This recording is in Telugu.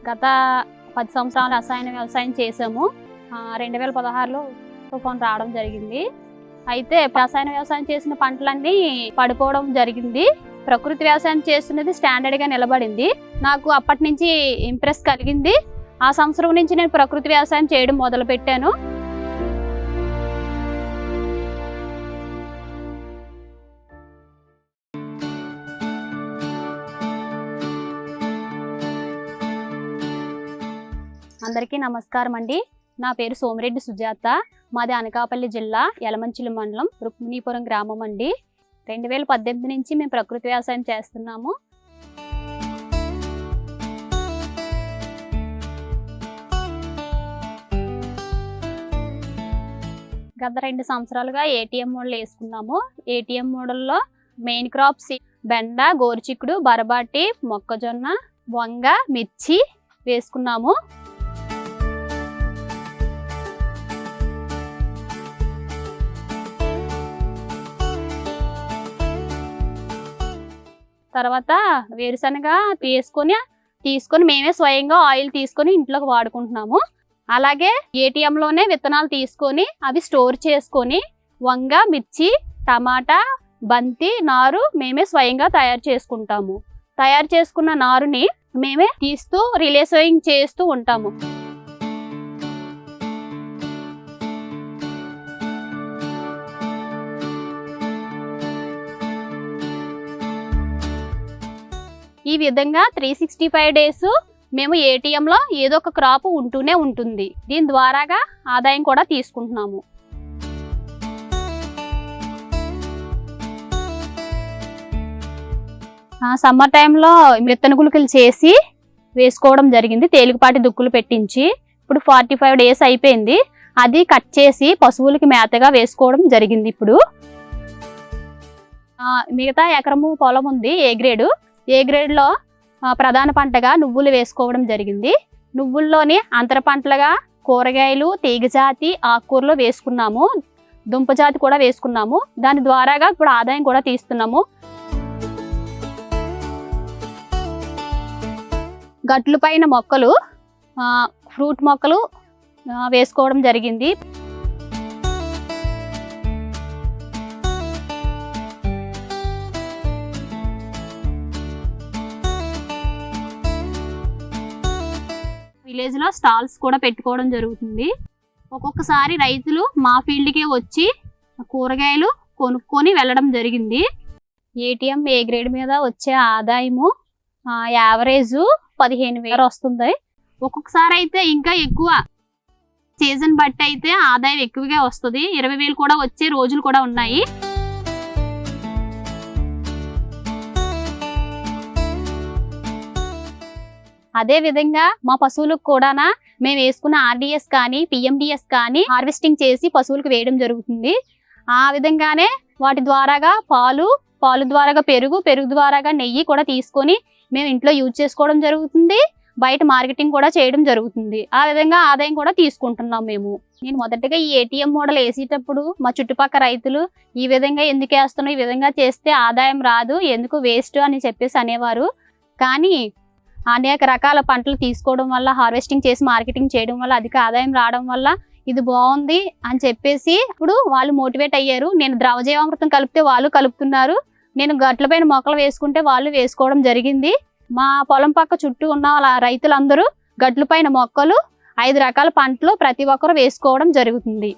గత 10 సంవత్సరాలు రసాయన వ్యవసాయం చేసాము. 2016లో తుఫాను రావడం జరిగింది. అయితే రసాయన వ్యవసాయం చేసిన పంటలన్నీ పడిపోవడం జరిగింది. ప్రకృతి వ్యవసాయం చేస్తున్నది స్టాండర్డ్గా నిలబడింది. నాకు అప్పటి నుంచి ఇంప్రెస్ కలిగింది. ఆ సంవత్సరం నుంచి నేను ప్రకృతి వ్యవసాయం చేయడం మొదలుపెట్టాను. అందరికీ నమస్కారం అండి. నా పేరు సోమిరెడ్డి సుజాత. మాది అనకాపల్లి జిల్లా యలమంచిలి మండలం రుక్మిణీపురం గ్రామం అండి. 2018 నుంచి మేము ప్రకృతి వ్యవసాయం చేస్తున్నాము. గత 2 సంవత్సరాలుగా ఏటీఎం మోడల్ వేసుకున్నాము. ఏటీఎం మోడల్లో మెయిన్ క్రాప్స్ బెండ, గోరుచిక్కుడు, బరబాటి, మొక్కజొన్న, వంగ, మిర్చి వేసుకున్నాము. తర్వాత వేరుశనగ తీసుకొని మేమే స్వయంగా ఆయిల్ తీసుకొని ఇంట్లోకి వాడుకుంటున్నాము. అలాగే ఏటీఎంలోనే విత్తనాలు తీసుకొని అవి స్టోర్ చేసుకొని వంగ, మిర్చి, టమాటా, బంతి నారు మేమే స్వయంగా తయారు చేసుకుంటాము. తయారు చేసుకున్న నారుని మేమే తీస్తూ రిలే సోయింగ్ చేస్తూ ఉంటాము. ఈ విధంగా 365 డేస్ మేము ఏటీఎంలో ఏదో ఒక క్రాప్ ఉంటూనే ఉంటుంది. దీని ద్వారాగా ఆదాయం కూడా తీసుకుంటున్నాము. సమ్మర్ టైంలో విత్తన గుళికలు చేసి వేసుకోవడం జరిగింది. తేలికపాటి దుక్కులు పెట్టించి ఇప్పుడు 45 డేస్ అయిపోయింది. అది కట్ చేసి పశువులకి మేతగా వేసుకోవడం జరిగింది. ఇప్పుడు మిగతా ఎకరము పొలం ఉంది. ఏ గ్రేడ్లో ప్రధాన పంటగా నువ్వులు వేసుకోవడం జరిగింది. నువ్వుల్లోని అంతర పంటలుగా కూరగాయలు, తీగజాతి, ఆకుకూరలు వేసుకున్నాము. దుంపజాతి కూడా వేసుకున్నాము. దాని ద్వారాగా ఇప్పుడు ఆదాయం కూడా తీస్తున్నాము. గట్ల పైన మొక్కలు, ఫ్రూట్ మొక్కలు వేసుకోవడం జరిగింది. విలేజ్లో స్టాల్స్ కూడా పెట్టుకోవడం జరుగుతుంది. ఒక్కొక్కసారి రైతులు మా ఫీల్డ్కే వచ్చి కూరగాయలు కొనుక్కొని వెళ్ళడం జరిగింది. ఏటీఎం ఏ గ్రేడ్ మీద వచ్చే ఆదాయము యావరేజ్ 15,000 వస్తుంది. ఒక్కొక్కసారి అయితే ఇంకా ఎక్కువ, సీజన్ బట్టి అయితే ఆదాయం ఎక్కువగా వస్తుంది. 20,000 కూడా వచ్చే రోజులు కూడా ఉన్నాయి. అదే విధంగా మా పశువులకు కూడా మేము వేసుకున్న ఆర్డిఎస్ కానీ పిఎండిఎస్ కానీ హార్వెస్టింగ్ చేసి పశువులకు వేయడం జరుగుతుంది. ఆ విధంగానే వాటి ద్వారాగా పాలు ద్వారాగా పెరుగు ద్వారాగా నెయ్యి కూడా తీసుకొని మేము ఇంట్లో యూజ్ చేసుకోవడం జరుగుతుంది. బయట మార్కెటింగ్ కూడా చేయడం జరుగుతుంది. ఆ విధంగా ఆదాయం కూడా తీసుకుంటున్నాం మేము. నేను మొదటగా ఈ ఏటీఎం మోడల్ వేసేటప్పుడు మా చుట్టుపక్కల రైతులు ఈ విధంగా ఎందుకు వేస్తున్నావు, ఈ విధంగా చేస్తే ఆదాయం రాదు, ఎందుకు వేస్ట్ అని చెప్పేసి అనేవారు. కానీ అనేక రకాల పంటలు తీసుకోవడం వల్ల, హార్వెస్టింగ్ చేసి మార్కెటింగ్ చేయడం వల్ల, అధిక ఆదాయం రావడం వల్ల ఇది బాగుంది అని చెప్పేసి ఇప్పుడు వాళ్ళు మోటివేట్ అయ్యారు. నేను ద్రవజీవామృతం కలిపితే వాళ్ళు కలుపుతున్నారు. నేను గట్లపైన మొక్కలు వేసుకుంటే వాళ్ళు వేసుకోవడం జరిగింది. మా పొలం పక్క చుట్టూ ఉన్న రైతులందరూ గట్లపైన మొక్కలు 5 రకాల పంటలు ప్రతి ఒక్కరు వేసుకోవడం జరుగుతుంది.